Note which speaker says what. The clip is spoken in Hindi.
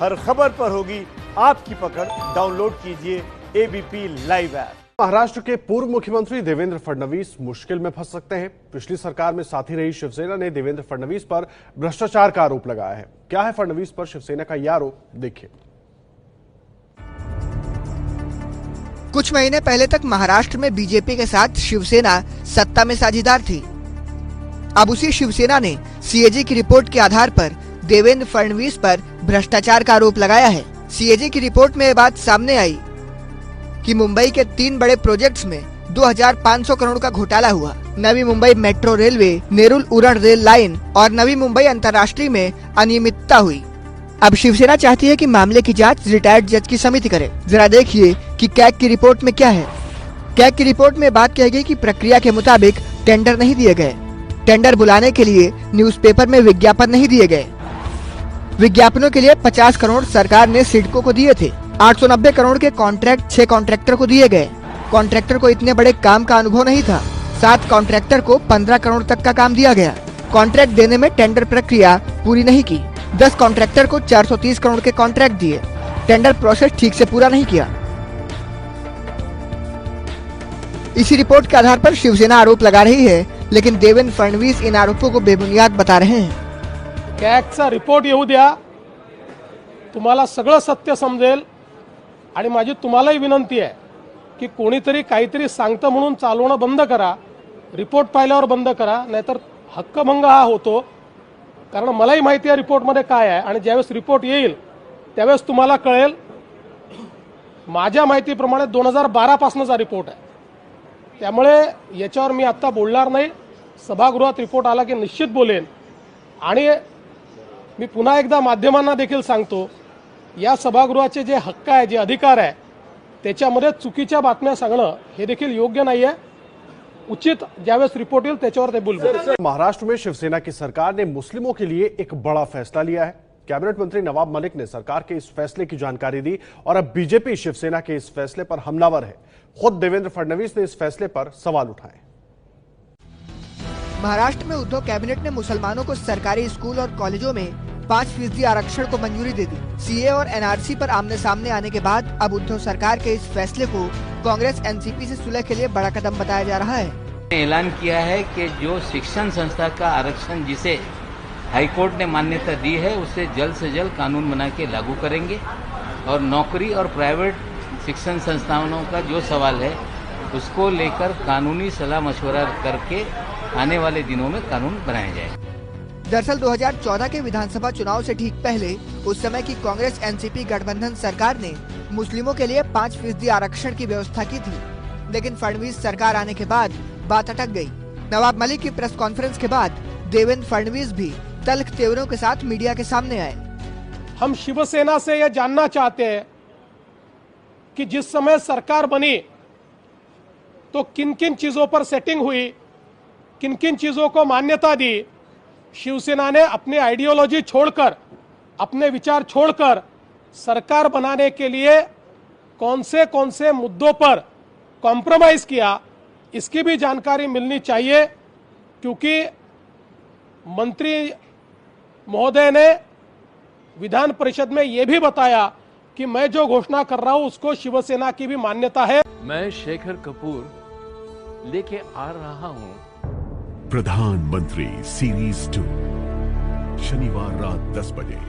Speaker 1: हर खबर पर होगी आपकी पकड़। डाउनलोड कीजिए एबीपी लाइव ऐप।
Speaker 2: महाराष्ट्र के पूर्व मुख्यमंत्री देवेंद्र फडणवीस मुश्किल में फंस सकते हैं। पिछली सरकार में साथी रही शिवसेना ने देवेंद्र फडणवीस पर भ्रष्टाचार का आरोप लगाया है। क्या है फडणवीस पर शिवसेना का यह आरोप, देखिए।
Speaker 3: कुछ महीने पहले तक महाराष्ट्र में बीजेपी के साथ शिवसेना सत्ता में साझेदार थी। अब उसी शिवसेना ने सीएजी की रिपोर्ट के आधार पर देवेंद्र फडणवीस पर भ्रष्टाचार का आरोप लगाया है। सीएजी की रिपोर्ट में यह बात सामने आई कि मुंबई के 3 बड़े प्रोजेक्ट्स में 2500 करोड़ का घोटाला हुआ। Navi Mumbai metro railway, Nerul Uran rail line और नवी मुंबई अंतर्राष्ट्रीय में अनियमितता हुई। अब शिवसेना चाहती है कि मामले की जांच रिटायर्ड जज की समिति करे। जरा देखिए कि कैग की रिपोर्ट में क्या है। कैग की रिपोर्ट में बात कही गई कि प्रक्रिया के मुताबिक टेंडर नहीं दिए गए। टेंडर बुलाने के लिए न्यूज़पेपर में विज्ञापन नहीं दिए गए। विज्ञापनों के लिए 50 करोड़ सरकार ने सिडको को दिए थे। 890 करोड़ के कॉन्ट्रैक्ट 6 कॉन्ट्रैक्टर को दिए गए। कॉन्ट्रैक्टर को इतने बड़े काम का अनुभव नहीं था। 7 कॉन्ट्रैक्टर को 15 करोड़ तक का काम दिया गया। कॉन्ट्रैक्ट देने में टेंडर प्रक्रिया पूरी नहीं की। 10 कॉन्ट्रैक्टर को 430 करोड़ के कॉन्ट्रैक्ट दिए। टेंडर प्रोसेस ठीक से पूरा नहीं किया। इसी रिपोर्ट के आधार पर शिवसेना आरोप लगा रही है, लेकिन देवेंद्र फडणवीस इन आरोपों को बेबुनियाद बता रहे हैं।
Speaker 4: कॅगचा रिपोर्ट येऊ द्या, तुम्हाला सगळं सत्य समजेल। आणि माझी तुम्हालाही विनंती आहे की कोणीतरी काहीतरी सांगतं म्हणून चालवणं बंद करा। रिपोर्ट पाहिल्यावर बंद करा, नाहीतर हक्कभंग हा होतो। कारण मलाही माहिती आहे रिपोर्टमध्ये काय आहे, आणि ज्यावेळेस रिपोर्ट येईल त्यावेळेस तुम्हाला कळेल। माझ्या माहितीप्रमाणे 2012 पासूनचा रिपोर्ट आहे, त्यामुळे याच्यावर मी आता बोलणार नाही। सभागृहात रिपोर्ट आला की निश्चित बोलेन। आणि मी पुन्हा एकदा माध्यमांना देखील सांगतो, या सभागृहाचे जे हक्क आहे, जे अधिकार आहे, त्याच्यामध्ये चुकीच्या बातम्या सांगणं हे देखील योग्य नाही आहे। उचित ज्यावेळेस रिपोर्ट येईल त्याच्यावर ते बोलबो।
Speaker 2: महाराष्ट्र में शिवसेना की सरकार ने मुस्लिमों के लिए एक बड़ा फैसला लिया है। कैबिनेट मंत्री नवाब मलिक ने सरकार के इस फैसले की जानकारी दी और अब बीजेपी शिवसेना के इस फैसले पर हमलावर है। खुद देवेंद्र फडणवीस ने इस फैसले पर सवाल उठाए।
Speaker 3: महाराष्ट्र में उद्धव कैबिनेट ने मुसलमानों को सरकारी स्कूल और कॉलेजों में 5% आरक्षण को मंजूरी दे दी। सीए और एनआरसी पर आमने सामने आने के बाद अब उद्धव सरकार के इस फैसले को कांग्रेस एनसीपी से सुलह के लिए बड़ा कदम बताया जा रहा है।
Speaker 5: ऐलान किया है कि जो शिक्षण संस्था का आरक्षण जिसे हाईकोर्ट ने मान्यता दी है, उसे जल्द से जल्द कानून बना के लागू करेंगे। और नौकरी और प्राइवेट शिक्षण संस्थानों का जो सवाल है उसको लेकर कानूनी सलाह मशवरा करके आने वाले दिनों में कानून बनाया जाएगा।
Speaker 3: दरअसल 2014 के विधानसभा चुनाव से ठीक पहले उस समय की कांग्रेस एनसीपी गठबंधन सरकार ने मुस्लिमों के लिए 5% आरक्षण की व्यवस्था की थी, लेकिन फडणवीस सरकार आने के बाद बात अटक गई। नवाब मलिक की प्रेस कॉन्फ्रेंस के बाद देवेंद्र फडणवीस भी तल्ख तेवरों के साथ मीडिया के सामने आए।
Speaker 4: हम शिवसेना से यह जानना चाहते हैं कि जिस समय सरकार बनी तो किन किन चीजों पर सेटिंग हुई, किन किन चीजों को मान्यता दी। शिवसेना ने अपनी आइडियोलॉजी छोड़कर, अपने विचार छोड़कर सरकार बनाने के लिए कौन से मुद्दों पर कॉम्प्रोमाइज किया, इसकी भी जानकारी मिलनी चाहिए। क्योंकि मंत्री महोदय ने विधान परिषद में यह भी बताया कि मैं जो घोषणा कर रहा हूं उसको शिवसेना की भी मान्यता है।
Speaker 6: मैं शेखर कपूर लेके आ रहा हूं
Speaker 7: प्रधानमंत्री सीरीज 2 शनिवार रात 10 बजे।